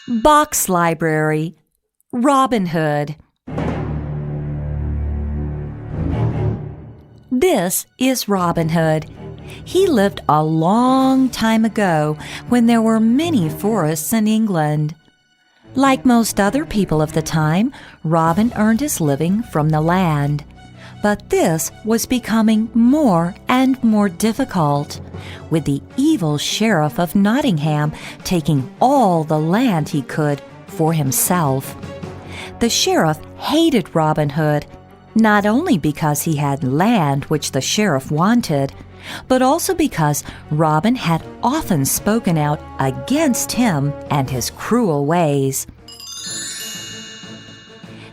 Box Library, Robin Hood. This is Robin Hood. He lived a long time ago when there were many forests in England. Like most other people of the time, Robin earned his living from the land. But this was becoming more and more difficult, with the evil sheriff of Nottingham taking all the land he could for himself. The sheriff hated Robin Hood, not only because he had land which the sheriff wanted, but also because Robin had often spoken out against him and his cruel ways.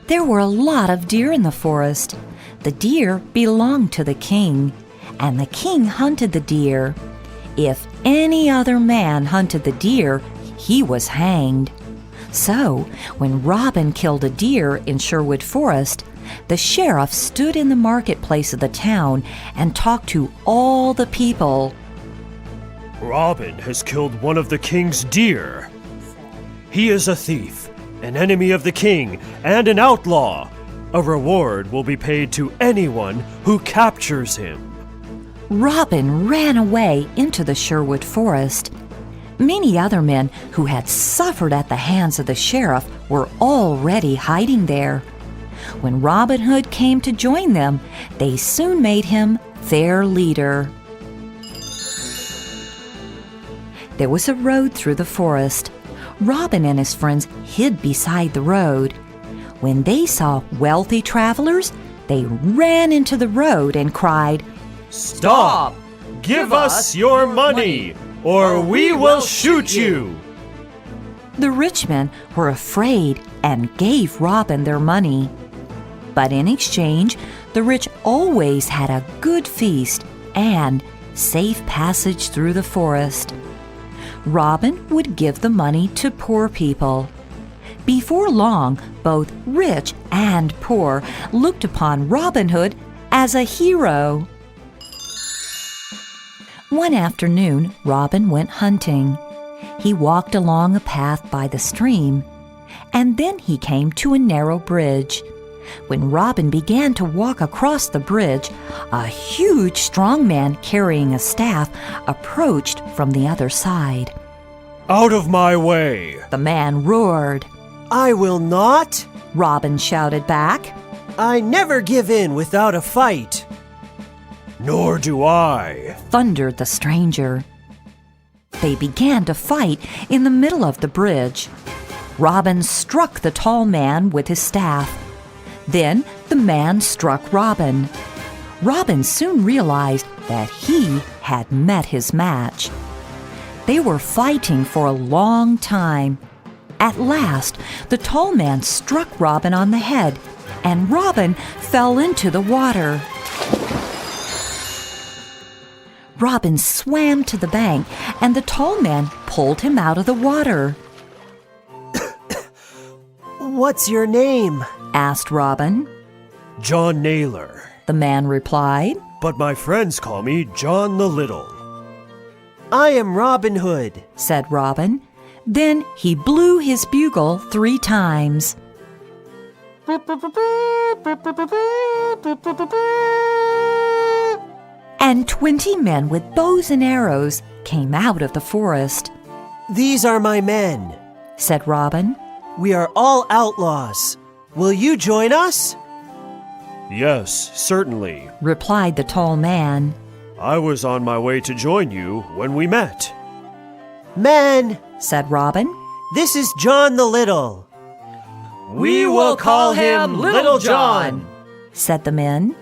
There were a lot of deer in the forest. The deer belonged to the king, and the king hunted the deer. If any other man hunted the deer, he was hanged. So, when Robin killed a deer in Sherwood Forest, the sheriff stood in the marketplace of the town and talked to all the people. Robin has killed one of the king's deer. He is a thief, an enemy of the king, and an outlaw. A reward will be paid to anyone who captures him. Robin ran away into the Sherwood Forest. Many other men who had suffered at the hands of the sheriff were already hiding there. When Robin Hood came to join them, they soon made him their leader. There was a road through the forest. Robin and his friends hid beside the road. When they saw wealthy travelers, they ran into the road and cried, "Stop! Give us your money, or we will shoot you!" The rich men were afraid and gave Robin their money. But in exchange, the rich always had a good feast and safe passage through the forest. Robin would give the money to poor people. Before long, both rich and poor looked upon Robin Hood as a hero. One afternoon, Robin went hunting. He walked along a path by the stream, and then he came to a narrow bridge. When Robin began to walk across the bridge, a huge strong man carrying a staff approached from the other side. "Out of my way!" the man roared. "I will not," Robin shouted back. "I never give in without a fight." "Nor do I," thundered the stranger. They began to fight in the middle of the bridge. Robin struck the tall man with his staff. Then the man struck Robin. Robin soon realized that he had met his match. They were fighting for a long time. At last, the tall man struck Robin on the head, and Robin fell into the water. Robin swam to the bank, and the tall man pulled him out of the water. "What's your name?" asked Robin. "John Naylor," the man replied. "but my friends call me John the Little." "I am Robin Hood," said Robin. Then he blew his bugle 3 times. And 20 men with bows and arrows came out of the forest. "These are my men," said Robin. "We are all outlaws. Will you join us?" "Yes, certainly," replied the tall man. "I was on my way to join you when we met." "Men," said Robin, "this is John the Little." "We will call him Little John," said the men.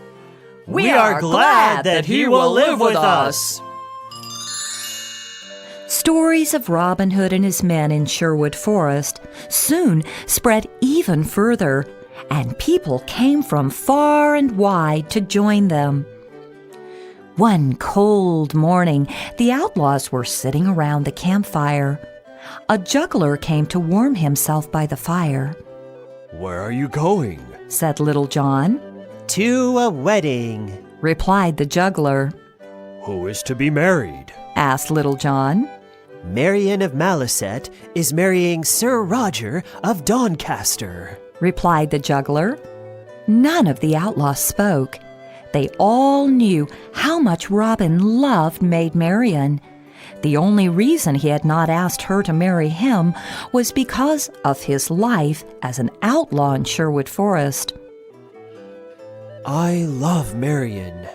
"We are glad that he will live with us." Stories of Robin Hood and his men in Sherwood Forest soon spread even further, and people came from far and wide to join them. One cold morning, the outlaws were sitting around the campfire. A juggler came to warm himself by the fire. "Where are you going?" said Little John. "To a wedding," replied the juggler. "Who is to be married?" asked Little John. Marian of Maliset is marrying Sir Roger of Doncaster," replied the juggler. None of the outlaws spoke. They all knew how much Robin loved Maid Marian. The only reason he had not asked her to marry him was because of his life as an outlaw in Sherwood Forest. "I love Marian,"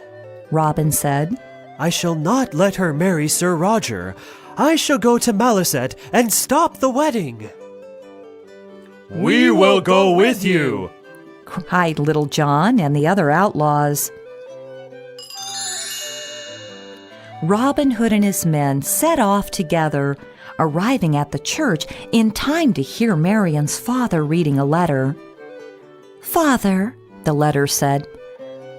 Robin said. "I shall not let her marry Sir Roger. I shall go to Maliset and stop the wedding." "We will go with you," cried Little John and the other outlaws. Robin Hood and his men set off together, arriving at the church in time to hear Marian's father reading a letter. "Father," the letter said,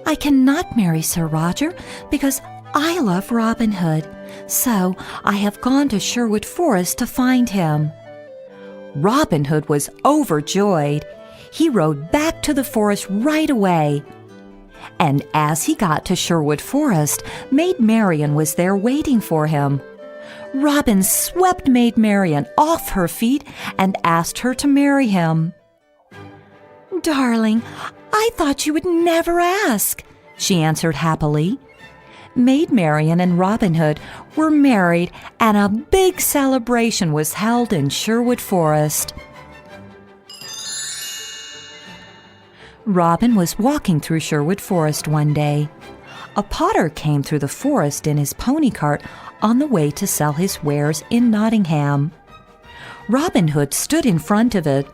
"I cannot marry Sir Roger because I love Robin Hood, so I have gone to Sherwood Forest to find him." Robin Hood was overjoyed. He rode back to the forest right away. And as he got to Sherwood Forest, Maid Marian was there waiting for him. Robin swept Maid Marian off her feet and asked her to marry him. "Darling, I thought you would never ask," she answered happily. Maid Marian and Robin Hood were married, and a big celebration was held in Sherwood Forest. Robin was walking through Sherwood Forest one day. A potter came through the forest in his pony cart on the way to sell his wares in Nottingham. Robin Hood stood in front of it.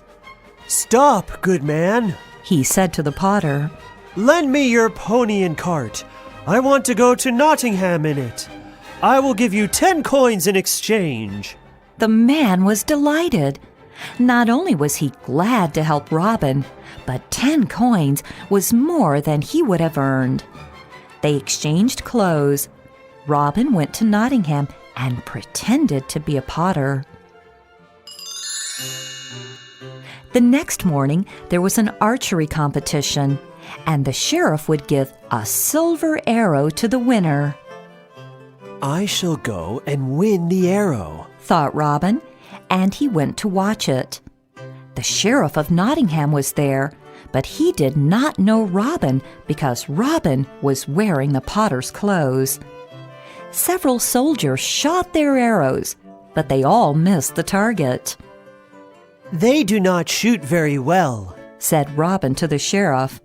"Stop, good man," he said to the potter. "Lend me your pony and cart. I want to go to Nottingham in it. I will give you 10 coins in exchange." The man was delighted. Not only was he glad to help Robin, but 10 coins was more than he would have earned. They exchanged clothes. Robin went to Nottingham and pretended to be a potter. The next morning, there was an archery competition, and the sheriff would give a silver arrow to the winner. "I shall go and win the arrow," thought Robin, and he went to watch it. The sheriff of Nottingham was there, but he did not know Robin because Robin was wearing the potter's clothes. Several soldiers shot their arrows, but they all missed the target. "They do not shoot very well," said Robin to the sheriff.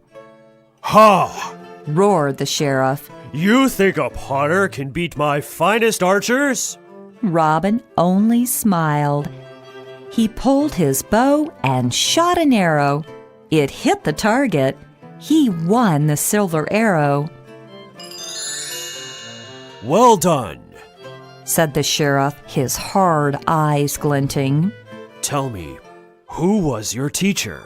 "Ha!" roared the sheriff. "You think a potter can beat my finest archers?" Robin only smiled. He pulled his bow and shot an arrow. It hit the target. He won the silver arrow. "Well done," said the sheriff, his hard eyes glinting. "Tell me, who was your teacher?"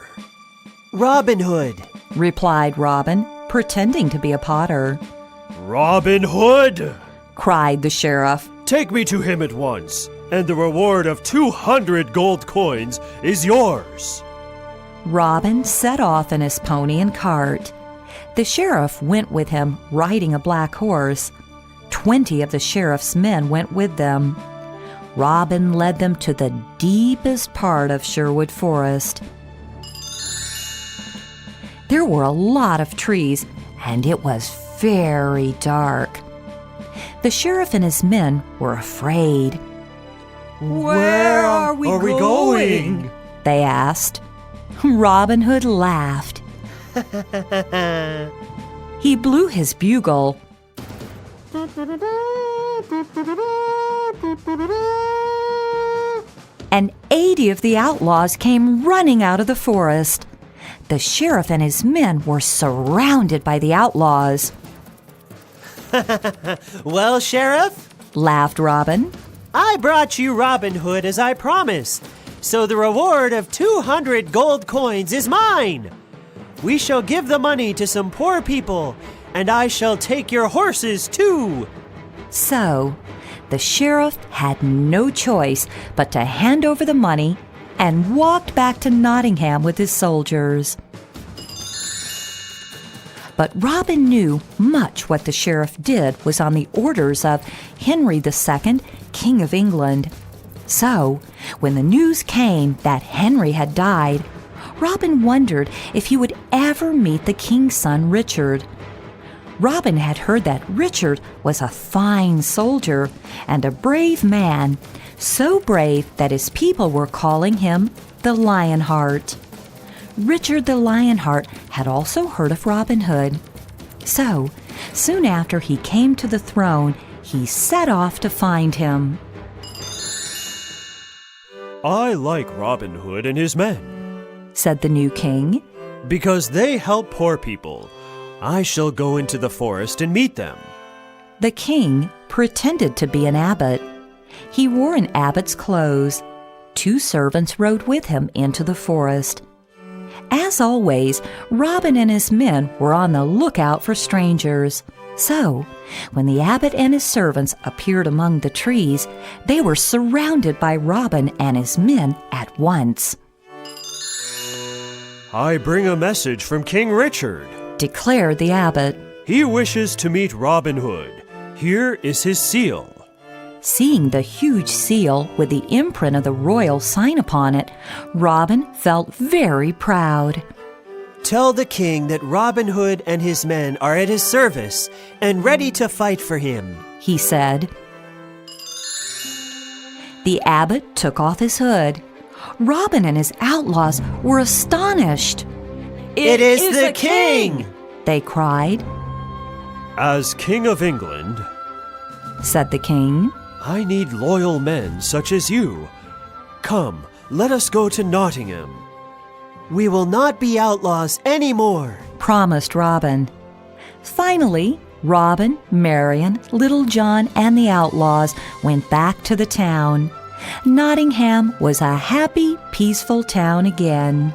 "Robin Hood," replied Robin, pretending to be a potter. "Robin Hood!" cried the sheriff. "Take me to him at once, and the reward of 200 gold coins is yours." Robin set off in his pony and cart. The sheriff went with him, riding a black horse. 20 of the sheriff's men went with them. Robin led them to the deepest part of Sherwood Forest. There were a lot of trees, and it was very dark. The sheriff and his men were afraid. "Where are we going?" they asked. Robin Hood laughed. He blew his bugle. And 80 of the outlaws came running out of the forest. The sheriff and his men were surrounded by the outlaws. "Well, Sheriff," laughed Robin. "I brought you Robin Hood as I promised, so the reward of 200 gold coins is mine. We shall give the money to some poor people, and I shall take your horses too." So, the sheriff had no choice but to hand over the money and walked back to Nottingham with his soldiers. But Robin knew much what the sheriff did was on the orders of Henry II, King of England. So, when the news came that Henry had died, Robin wondered if he would ever meet the king's son, Richard. Robin had heard that Richard was a fine soldier and a brave man, so brave that his people were calling him the Lionheart. Richard the Lionheart had also heard of Robin Hood. So, soon after he came to the throne, he set off to find him. I like Robin Hood and his men, said the new king. because they help poor people. I shall go into the forest and meet them. The king pretended to be an abbot. He wore an abbot's clothes. 2 servants rode with him into the forest. As always, Robin and his men were on the lookout for strangers. So, when the abbot and his servants appeared among the trees, they were surrounded by Robin and his men at once. I bring a message from King Richard, declared the abbot. He wishes to meet Robin Hood. Here is his seal. Seeing the huge seal with the imprint of the royal sign upon it, Robin felt very proud. Tell the king that Robin Hood and his men are at his service and ready to fight for him, he said. The abbot took off his hood. Robin and his outlaws were astonished. It is the king! They cried. As King of England, said the king, I need loyal men such as you. Come, let us go to Nottingham. We will not be outlaws anymore, promised Robin. Finally, Robin, Marion, Little John, and the outlaws went back to the town. Nottingham was a happy, peaceful town again.